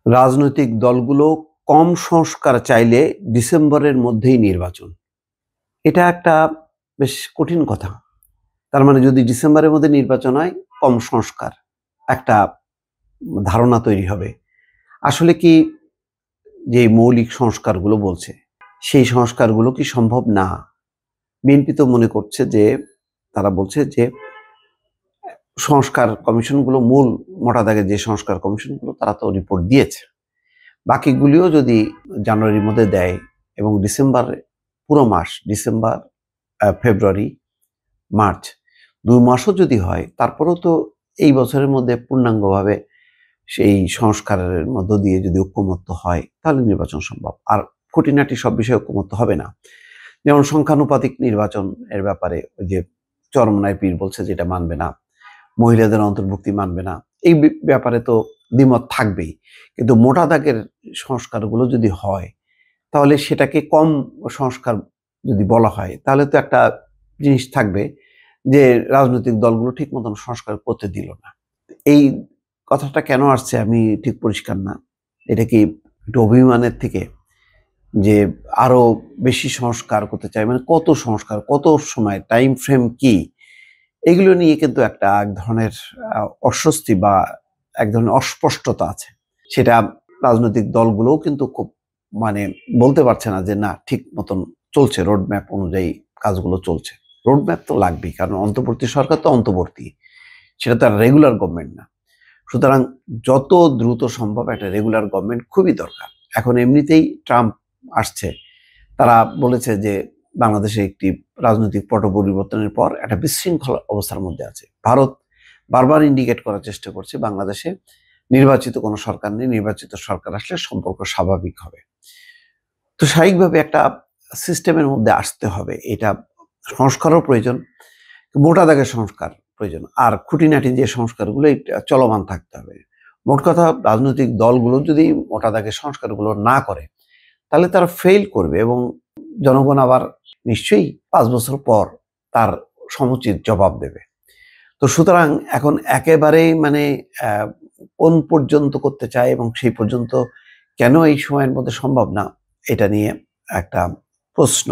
রাজনৈতিক দলগুলো কম সংস্কার চাইলে ডিসেম্বরের মধ্যেই নির্বাচন। এটা একটা বেশ কঠিন কথা। তার মানে যদি ডিসেম্বরের মধ্যে নির্বাচন হয়, কম সংস্কার একটা ধারণা তৈরি হবে। আসলে কি যে মৌলিক সংস্কারগুলো বলছে, সেই সংস্কারগুলো কি সম্ভব না? বিএনপি তো মনে করছে যে তারা বলছে যে সংস্কার কমিশনগুলো মূল মোটা দাগে যে সংস্কার কমিশনগুলো তারা তো রিপোর্ট দিয়েছে। বাকিগুলিও যদি জানুয়ারির মধ্যে দেয় এবং ডিসেম্বর পুরো মাস ডিসেম্বর, ফেব্রুয়ারি, মার্চ ২ মাসও যদি হয় তারপরেও তো এই বছরের মধ্যে পূর্ণাঙ্গভাবে সেই সংস্কারের মধ্য দিয়ে যদি ঐক্যমত্য হয় তাহলে নির্বাচন সম্ভব। আর খুঁটিনাটি সব বিষয়ে ঐক্যমত্য হবে না। যেমন সংখ্যানুপাতিক নির্বাচন এর ব্যাপারে ওই যে চরমনাই পীর বলছে যেটা মানবে না, মহিলাদের অন্তর্ভুক্তি মানবে না, এই ব্যাপারে তো দ্বিমত থাকবেই। কিন্তু মোটা দাগের সংস্কারগুলো যদি হয় তাহলে সেটাকে কম সংস্কার যদি বলা হয় তাহলে তো একটা জিনিস থাকবে যে রাজনৈতিক দলগুলো ঠিক মতন সংস্কার করতে দিল না। এই কথাটা কেন আসছে আমি ঠিক পরিষ্কার না। এটা কি একটু অভিমানের থেকে যে আরো বেশি সংস্কার করতে চাই, মানে কত সংস্কার, কত সময়, টাইম ফ্রেম কি, এগুলো নিয়ে কিন্তু একটা এক ধরনের অস্বস্তি বা এক ধরনের অস্পষ্টতা আছে। সেটা রাজনৈতিক দলগুলোও কিন্তু খুব মানে বলতে পারছে না যে না ঠিক মতন চলছে, রোডম্যাপ অনুযায়ী কাজগুলো চলছে। রোডম্যাপ তো লাগবেই, কারণ অন্তর্বর্তী সরকার তো অন্তর্বর্তী, সেটা তো আর রেগুলার গভর্নমেন্ট না। সুতরাং যত দ্রুত সম্ভব একটা রেগুলার গভর্নমেন্ট খুবই দরকার। এখন এমনিতেই ট্রাম্প আসছে, তারা বলেছে যে বাংলাদেশে একটি রাজনৈতিক পট পরিবর্তনের পর একটা বিশৃঙ্খল অবস্থার মধ্যে আছে। ভারত বারবার ইন্ডিকেট করার চেষ্টা করছে বাংলাদেশে নির্বাচিত কোনো সরকার নেই, নির্বাচিত সরকার আসলে সম্পর্ক স্বাভাবিক হবে। তো স্বাভাবিকভাবে একটা সিস্টেমের মধ্যে আসতে হবে। এটা সংস্কারও প্রয়োজন, মোটা দাগের সংস্কার প্রয়োজন, আর খুঁটিনাটি যে সংস্কারগুলো এটা চলমান থাকতে হবে। মোট কথা রাজনৈতিক দলগুলো যদি মোটা দাগের সংস্কারগুলো না করে তাহলে তারা ফেল করবে এবং জনগণ আবার নিশ্চয়ই ৫ বছর পর তার সমুচিত জবাব দেবে। তো সুতরাং এখন একেবারেই মানে কোন পর্যন্ত করতে চায় এবং সেই পর্যন্ত কেন এই সময়ের মধ্যে সম্ভব না, এটা নিয়ে একটা প্রশ্ন।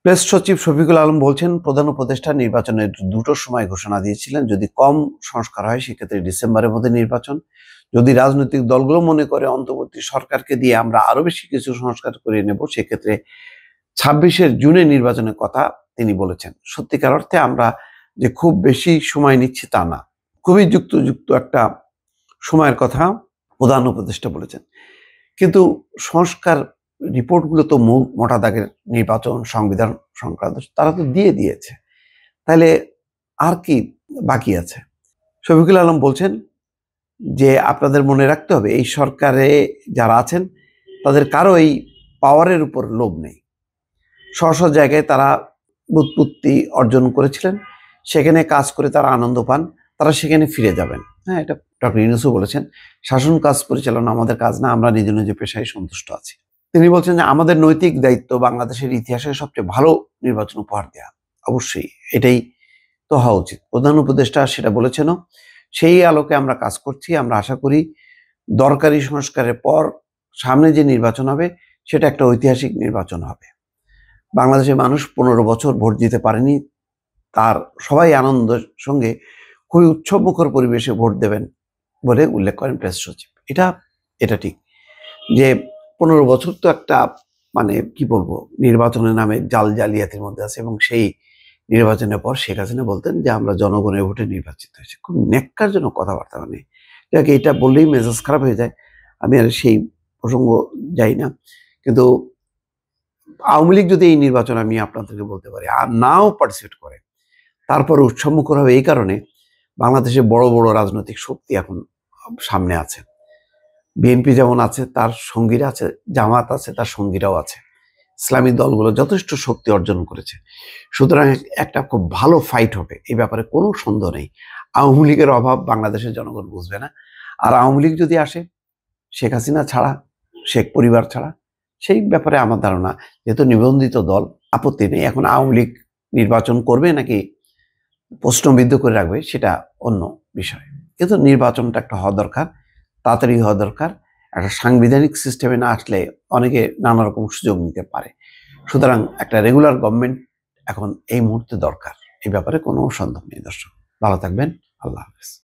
প্রেস সচিব শফিকুল আলম বলছেন, প্রধান উপদেষ্টা নির্বাচনের দুটো সময় ঘোষণা দিয়েছিলেন। যদি কম সংস্কার হয় সেক্ষেত্রে ডিসেম্বরের মধ্যে নির্বাচন। যদি রাজনৈতিক দলগুলো মনে করে অন্তর্বর্তী সরকারকে দিয়ে আমরা আরো বেশি কিছু সংস্কার করে নেব, সেক্ষেত্রে ২৬ জুনে নির্বাচনের কথা তিনি বলেছেন। সত্যিকার অর্থে আমরা যে খুব বেশি সময় নিচ্ছি তা না, খুবই যুক্ত একটা সময়ের কথা প্রধান উপদেষ্টা বলেছেন। কিন্তু সংস্কার রিপোর্টগুলো তো মোটা দাগের নির্বাচন, সংবিধান সংক্রান্ত তারা তো দিয়ে দিয়েছে, তাহলে আর কি বাকি আছে? শফিকুল আলম বলছেন যে আপনাদের মনে রাখতে হবে এই সরকারে যারা আছেন তাদের কারো এই পাওয়ারের উপর লোভ নেই। স্ব জায়গায় তারা বুৎপত্তি অর্জন করেছিলেন, সেখানে কাজ করে তারা আনন্দ পান, তারা সেখানে ফিরে যাবেন। হ্যাঁ, এটা ডক্টর ইউনূসও বলেছেন, শাসন কাজ পরিচালনা আমাদের কাজ না, আমরা নিজ নিজ পেশায় সন্তুষ্ট আছি। তিনি বলছেন যে আমাদের নৈতিক দায়িত্ব বাংলাদেশের ইতিহাসে সবচেয়ে ভালো নির্বাচন উপহার দেওয়া। অবশ্যই এটাই তো হওয়া উচিত। প্রধান উপদেষ্টা সেটা বলেছেনও, সেই আলোকে আমরা কাজ করছি। আমরা আশা করি দরকারি সংস্কারের পর সামনে যে নির্বাচন হবে সেটা একটা ঐতিহাসিক নির্বাচন হবে। বাংলাদেশের মানুষ ১৫ বছর ভোট দিতে পারেনি, তার সবাই আনন্দের সঙ্গে খুবই উৎসবমুখর পরিবেশে ভোট দেবেন বলে উল্লেখ করেন প্রেস সচিব। এটা ঠিক যে ১৫ বছর তো একটা মানে কি বলবো, নির্বাচনের নামে জালিয়াতির মধ্যে আছে, এবং সেই নির্বাচনের পর শেখ হাসিনা বলতেন যে আমরা জনগণের ভোটে নির্বাচিত হয়েছি। খুব ন্যাক্কারজনক কথাবার্তা, মানে যাকে এটা বললেই মেজাজ খারাপ হয়ে যায়। আমি আর সেই প্রসঙ্গ যাই না, কিন্তু আওয়ামী লীগ যদি এই নির্বাচন, আমি আপনাদেরকে বলতে পারি, আর নাও পার্টিসিপেট করে, তারপর উৎসবমুখর হবে এই কারণে বাংলাদেশে বড় বড় রাজনৈতিক শক্তি এখন সামনে আছে। বিএনপি যেমন আছে তার সঙ্গীরা আছে, জামাত আছে তার সঙ্গীরাও আছে, ইসলামী দলগুলো যথেষ্ট শক্তি অর্জন করেছে। সুতরাং একটা খুব ভালো ফাইট হবে, এই ব্যাপারে কোনো সন্দেহ নেই। আওয়ামী লীগের অভাব বাংলাদেশের জনগণ বুঝবে না। আর আওয়ামী লীগ যদি আসে, শেখ হাসিনা ছাড়া, শেখ পরিবার ছাড়া, সেই ব্যাপারে আমার ধারণা যেহেতু নিবন্ধিত দল, আপত্তি নেই। এখন আওয়ামী লীগ নির্বাচন করবে নাকি প্রশ্নবিদ্ধ করে রাখবে সেটা অন্য বিষয়, কিন্তু নির্বাচনটা একটা হওয়া দরকার, তাড়াতাড়ি হওয়া দরকার, একটা সাংবিধানিক সিস্টেমে না আসলে অনেকে নানা রকম সুযোগ নিতে পারে। সুতরাং একটা রেগুলার গভর্নমেন্ট এখন এই মুহূর্তে দরকার। এই ব্যাপারে কোনো সন্দেহ নেই দর্শক। ভালো থাকবেন। আল্লাহ হাফেজ।